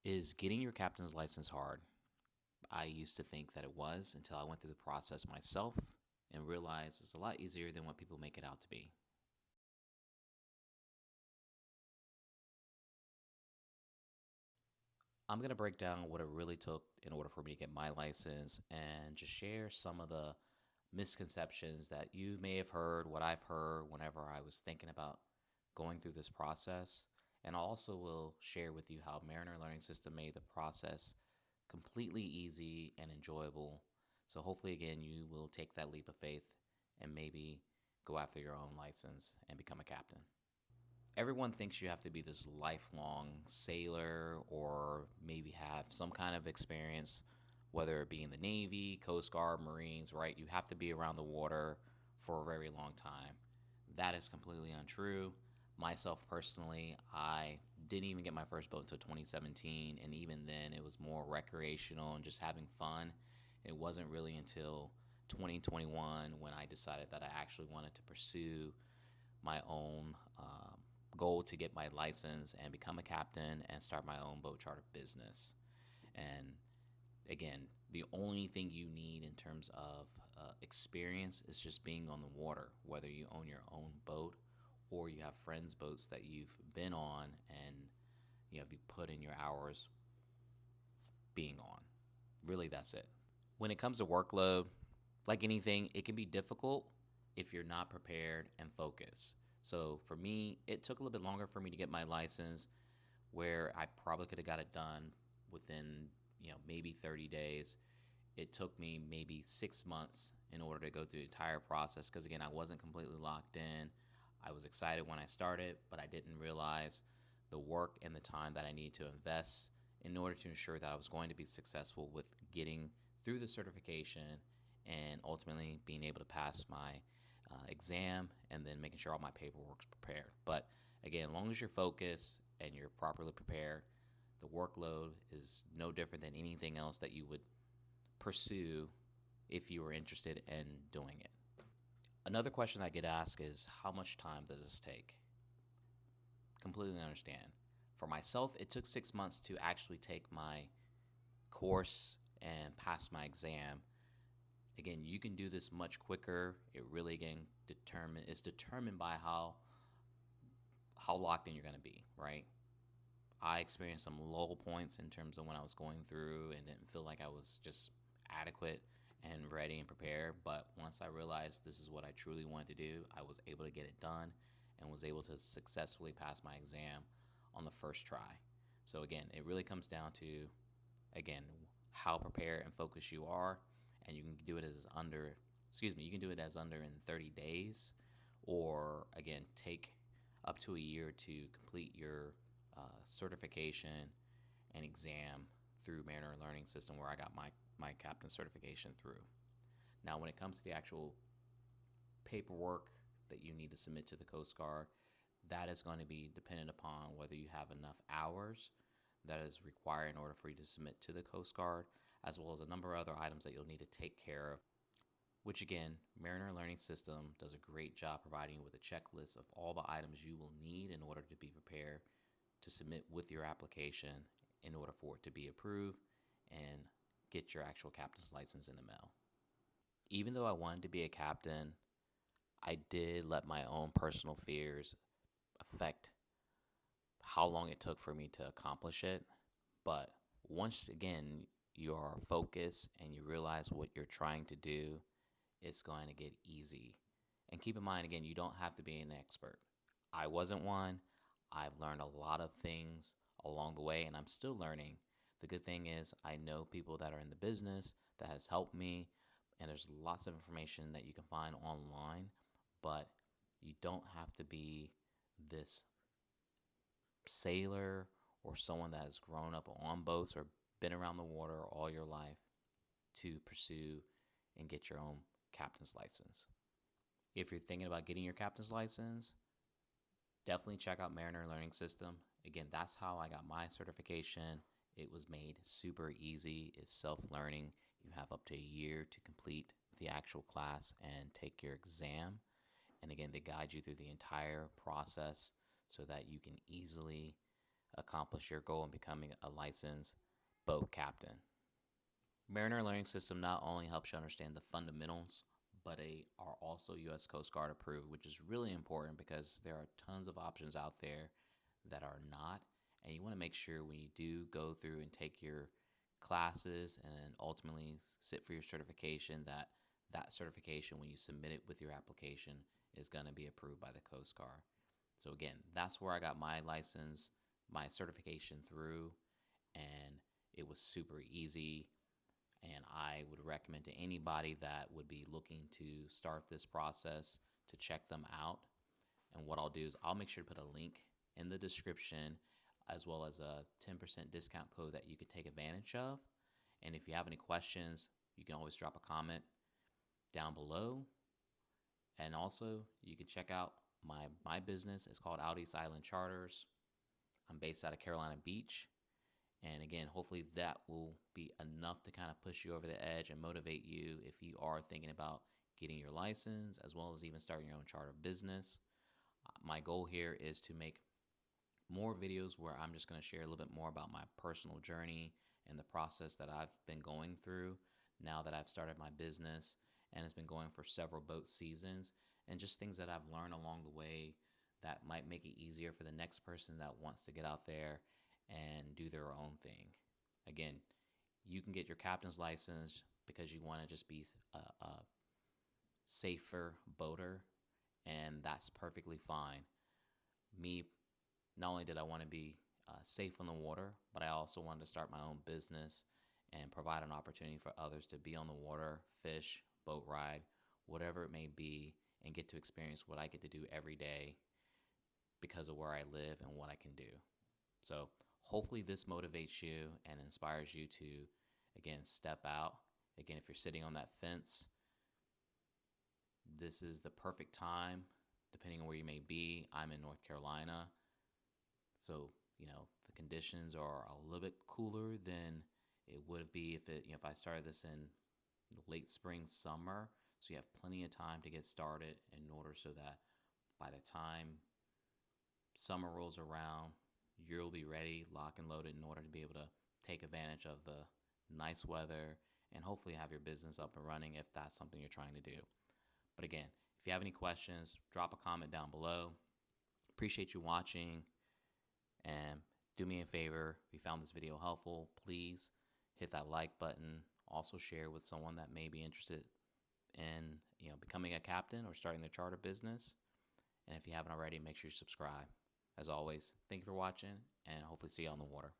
Is getting your captain's license hard? I used to think that it was until I went through the process myself and realized it's a lot easier than what people make it out to be. I'm going to break down what it really took in order for me to get my license and just share some of the misconceptions that you may have heard, what I've heard whenever I was thinking about going through this process. And I also will share with you how Mariner Learning System made the process completely easy and enjoyable. So hopefully, again, you will take that leap of faith and maybe go after your own license and become a captain. Everyone thinks you have to be this lifelong sailor or maybe have some kind of experience, whether it be in the Navy, Coast Guard, Marines, right? You have to be around the water for a very long time. That is completely untrue. Myself personally, I didn't even get my first boat until 2017, and even then, it was more recreational and just having fun. It wasn't really until 2021 when I decided that I actually wanted to pursue my own goal to get my license and become a captain and start my own boat charter business. And again, the only thing you need in terms of experience is just being on the water, whether you own your own boat or you have friends' boats that you've been on and you put in your hours being on. Really, that's it. When it comes to workload, like anything, it can be difficult if you're not prepared and focused. So for me, it took a little bit longer for me to get my license, where I probably could have got it done within, maybe 30 days. It took me maybe 6 months in order to go through the entire process because, again, I wasn't completely locked in. I was excited when I started, but I didn't realize the work and the time that I needed to invest in order to ensure that I was going to be successful with getting through the certification and ultimately being able to pass my exam and then making sure all my paperwork's prepared. But again, as long as you're focused and you're properly prepared, the workload is no different than anything else that you would pursue if you were interested in doing it. Another question I get asked is how much time does this take? Completely understand. For myself, it took 6 months to actually take my course and pass my exam. Again, you can do this much quicker. It really again determined by how locked in you're going to be, right? I experienced some low points in terms of when I was going through and didn't feel like I was just adequate and ready and prepared. But once I realized this is what I truly wanted to do, I was able to get it done and was able to successfully pass my exam on the first try. So again, it really comes down to, again, how prepared and focused you are, and you can do it as under, you can do it as under in 30 days, or again, take up to a year to complete your certification and exam through Mariner Learning System, where I got my captain certification through. Now, when it comes to the actual paperwork that you need to submit to the Coast Guard, that is going to be dependent upon whether you have enough hours that is required in order for you to submit to the Coast Guard, as well as a number of other items that you'll need to take care of. Which again, Mariner Learning System does a great job providing you with a checklist of all the items you will need in order to be prepared to submit with your application in order for it to be approved and get your actual captain's license in the mail. Even though I wanted to be a captain, I did let my own personal fears affect how long it took for me to accomplish it. But once again, you are focused and you realize what you're trying to do, it's going to get easy. And keep in mind, again, you don't have to be an expert. I wasn't one. I've learned a lot of things along the way, and I'm still learning. The good thing is, I know people that are in the business that has helped me, and there's lots of information that you can find online, but you don't have to be this sailor or someone that has grown up on boats or been around the water all your life to pursue and get your own captain's license. If you're thinking about getting your captain's license, definitely check out Mariner Learning System. Again, that's how I got my certification. It was made super easy. It's self-learning. You have up to a year to complete the actual class and take your exam. And again, they guide you through the entire process so that you can easily accomplish your goal in becoming a licensed boat captain. Mariner Learning System not only helps you understand the fundamentals, but they are also U.S. Coast Guard approved, which is really important because there are tons of options out there that are not. And you want to make sure when you do go through and take your classes and ultimately sit for your certification, that that certification, when you submit it with your application, is going to be approved by the Coast Guard. So again, that's where I got my license, my certification through, and it was super easy. And I would recommend to anybody that would be looking to start this process to check them out. And what I'll do is I'll make sure to put a link in the description as well as a 10% discount code that you can take advantage of. And if you have any questions, you can always drop a comment down below. And also, you can check out my business. It's called Out East Island Charters. I'm based out of Carolina Beach. And again, hopefully that will be enough to kind of push you over the edge and motivate you if you are thinking about getting your license as well as even starting your own charter business. My goal here is to make more videos where I'm just going to share a little bit more about my personal journey and the process that I've been going through now that I've started my business, and it's been going for several boat seasons, and just things that I've learned along the way that might make it easier for the next person that wants to get out there and do their own thing. Again, you can get your captain's license because you want to just be a safer boater, and that's perfectly fine. Me, not only did I want to be safe on the water, but I also wanted to start my own business and provide an opportunity for others to be on the water, fish, boat ride, whatever it may be, and get to experience what I get to do every day because of where I live and what I can do. So hopefully this motivates you and inspires you to, again, step out. Again, if you're sitting on that fence, this is the perfect time, depending on where you may be. I'm in North Carolina, so the conditions are a little bit cooler than it would be if I started this in late spring, summer. So you have plenty of time to get started in order so that by the time summer rolls around, you'll be ready, lock and loaded, in order to be able to take advantage of the nice weather and hopefully have your business up and running if that's something you're trying to do. But again, if you have any questions, drop a comment down below. Appreciate you watching, and do me a favor, if you found this video helpful, please hit that like button. Also share with someone that may be interested in becoming a captain or starting their charter business. And if you haven't already, make sure you subscribe. As always, thank you for watching, and hopefully see you on the water.